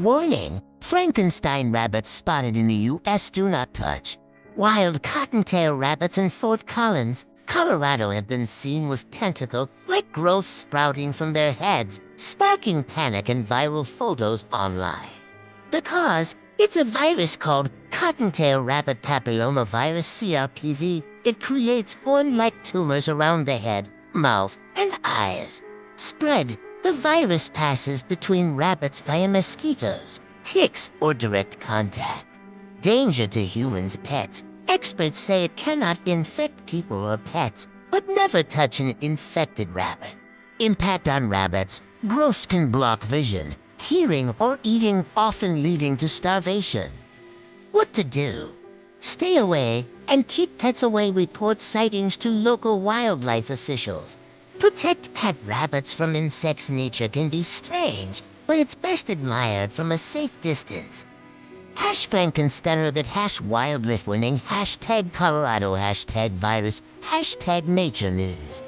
Warning! Frankenstein rabbits spotted in the U.S. do not touch. Wild cottontail rabbits in Fort Collins, Colorado have been seen with tentacle-like growths sprouting from their heads, sparking panic and viral photos online. Because it's a virus called cottontail rabbit papillomavirus (CRPV). It creates horn-like tumors around the head, mouth, and eyes. Spread. The virus passes between rabbits via mosquitoes, ticks, or direct contact. Danger to humans, pets. Experts say it cannot infect people or pets, but never touch an infected rabbit. Impact on rabbits. Growths can block vision, hearing, or eating, often leading to starvation. What to do? Stay away and keep pets away. Report sightings to local wildlife officials. Protect pet rabbits from insects. Nature can be strange, but it's best admired from a safe distance. #Frankenstein-rabbit, #wildlife warning, #Colorado, #virus, #nature news.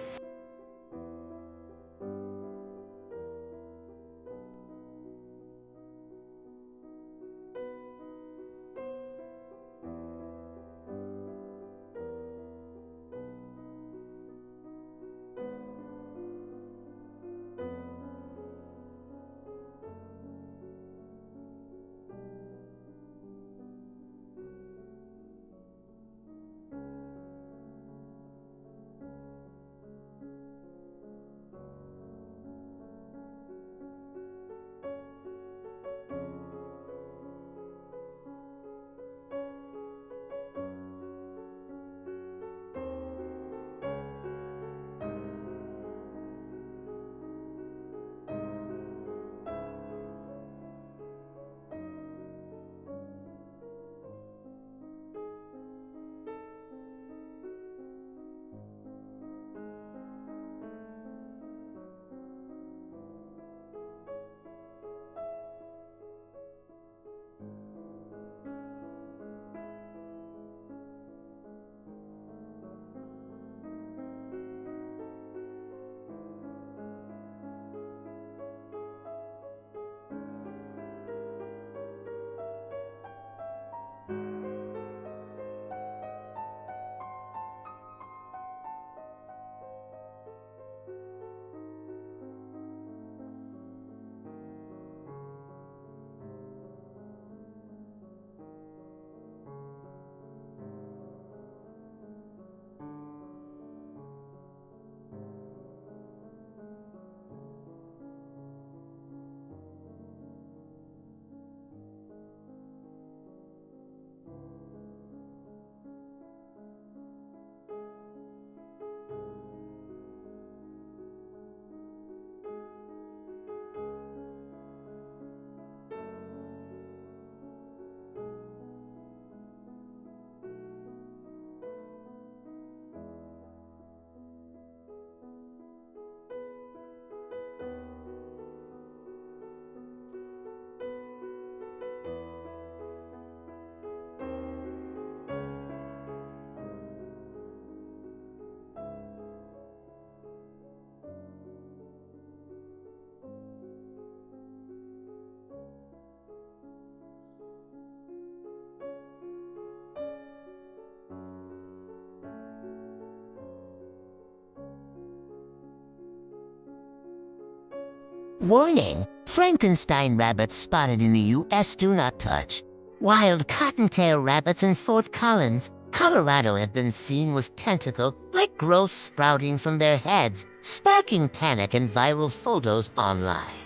Warning! Frankenstein rabbits spotted in the U.S. do not touch. Wild cottontail rabbits in Fort Collins, Colorado have been seen with tentacle-like growths sprouting from their heads, sparking panic and viral photos online.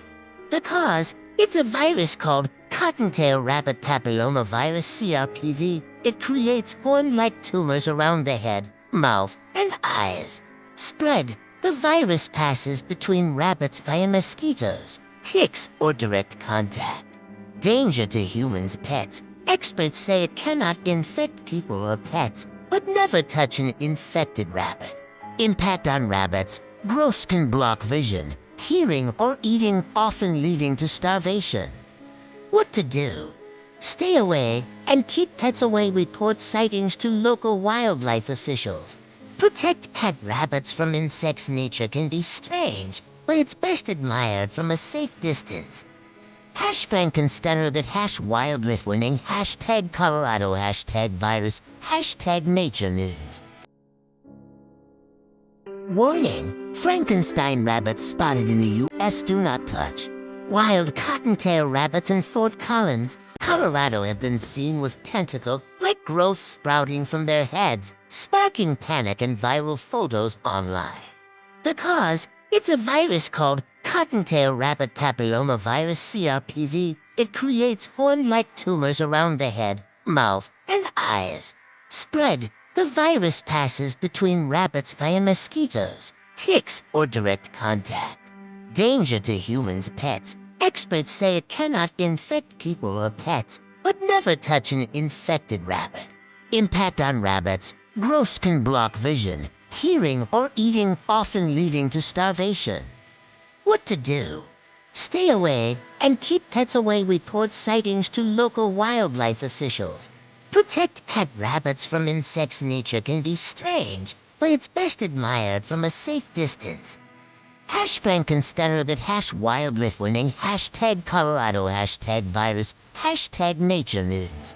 Because it's a virus called cottontail rabbit papillomavirus (CRPV). It creates horn-like tumors around the head, mouth, and eyes. Spread. The virus passes between rabbits via mosquitoes, ticks, or direct contact. Danger to humans, pets. Experts say it cannot infect people or pets, but never touch an infected rabbit. Impact on rabbits. Growths can block vision, hearing, or eating, often leading to starvation. What to do? Stay away and keep pets away. Report sightings to local wildlife officials. Protect pet rabbits from insects. Nature can be strange, but it's best admired from a safe distance. #Frankenstein #wildlife winning #Colorado #virus #nature news. Warning! Frankenstein rabbits spotted in the U.S. Do not touch. Wild cottontail rabbits in Fort Collins, Colorado have been seen with tentacle-like growths sprouting from their heads, sparking panic and viral photos online. The cause? It's a virus called cottontail rabbit papillomavirus (CRPV). It creates horn-like tumors around the head, mouth, and eyes. Spread. The virus passes between rabbits via mosquitoes, ticks, or direct contact. Danger to humans, pets. Experts say it cannot infect people or pets, but never touch an infected rabbit. Impact on rabbits. Growths can block vision, hearing, or eating, often leading to starvation. What to do? Stay away and keep pets away. Report sightings to local wildlife officials. Protect pet rabbits from insects. Nature can be strange, but it's best admired from a safe distance. #Frankenstein #wildlife winning #Colorado #virus #nature news.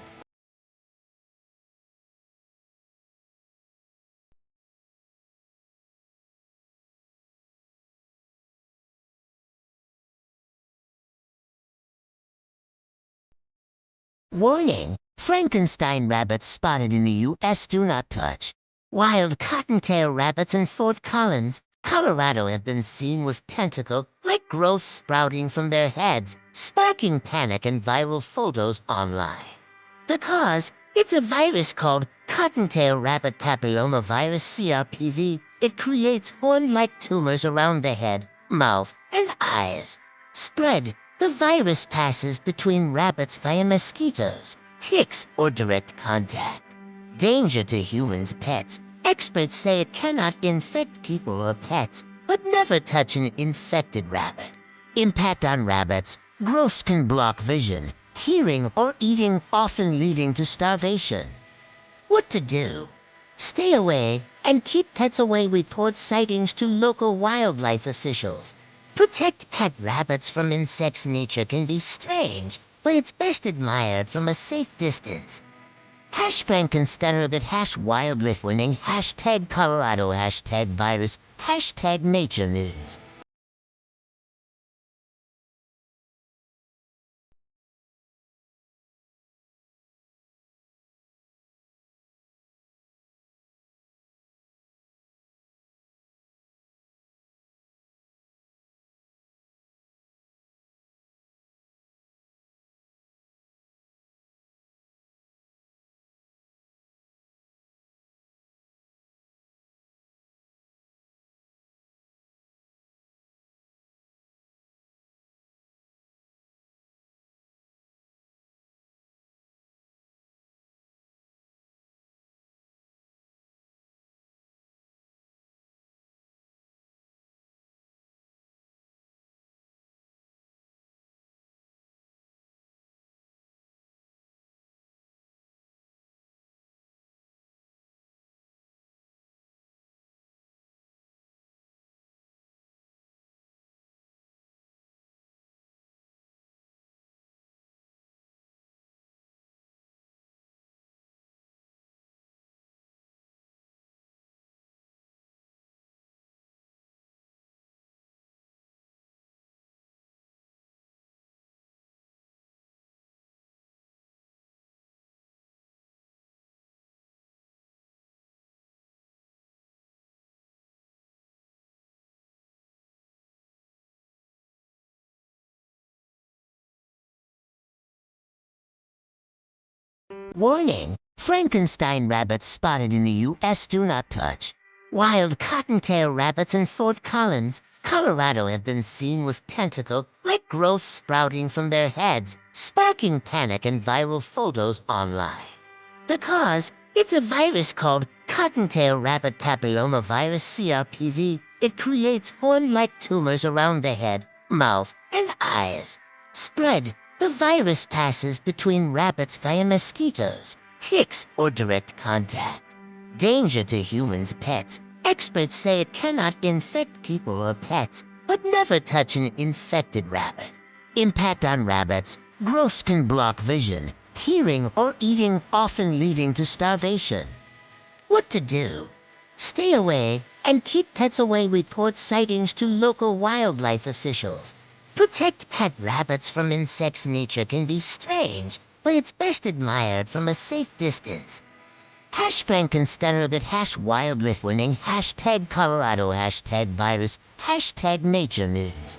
Warning! Frankenstein rabbits spotted in the U.S. Do not touch. Wild cottontail rabbits in Fort Collins, Colorado have been seen with tentacle-like growths sprouting from their heads, sparking panic and viral photos online. The cause? It's a virus called cottontail rabbit papillomavirus (CRPV). It creates horn-like tumors around the head, mouth, and eyes. Spread. The virus passes between rabbits via mosquitoes, ticks, or direct contact. Danger to humans, pets. Experts say it cannot infect people or pets, but never touch an infected rabbit. Impact on rabbits. Growths can block vision, hearing, or eating, often leading to starvation. What to do? Stay away and keep pets away. Report sightings to local wildlife officials. Protect pet rabbits from insects. Nature can be strange, but it's best admired from a safe distance. #Frankenstein #wildlife winning #Colorado #virus #nature news. Warning! Frankenstein rabbits spotted in the U.S. Do not touch. Wild cottontail rabbits in Fort Collins, Colorado have been seen with tentacle-like growths sprouting from their heads, sparking panic and viral photos online. The cause? It's a virus called cottontail rabbit papillomavirus (CRPV). It creates horn-like tumors around the head, mouth, and eyes. Spread. The virus passes between rabbits via mosquitoes, ticks, or direct contact. Danger to humans, pets. Experts say it cannot infect people or pets, but never touch an infected rabbit. Impact on rabbits. Growth can block vision, hearing, or eating, often leading to starvation. What to do? Stay away and keep pets away. Report sightings to local wildlife officials. Protect pet rabbits from insects. Nature can be strange, but it's best admired from a safe distance. #Frankenstein, #wildlife winning, #Colorado, #virus, #nature news.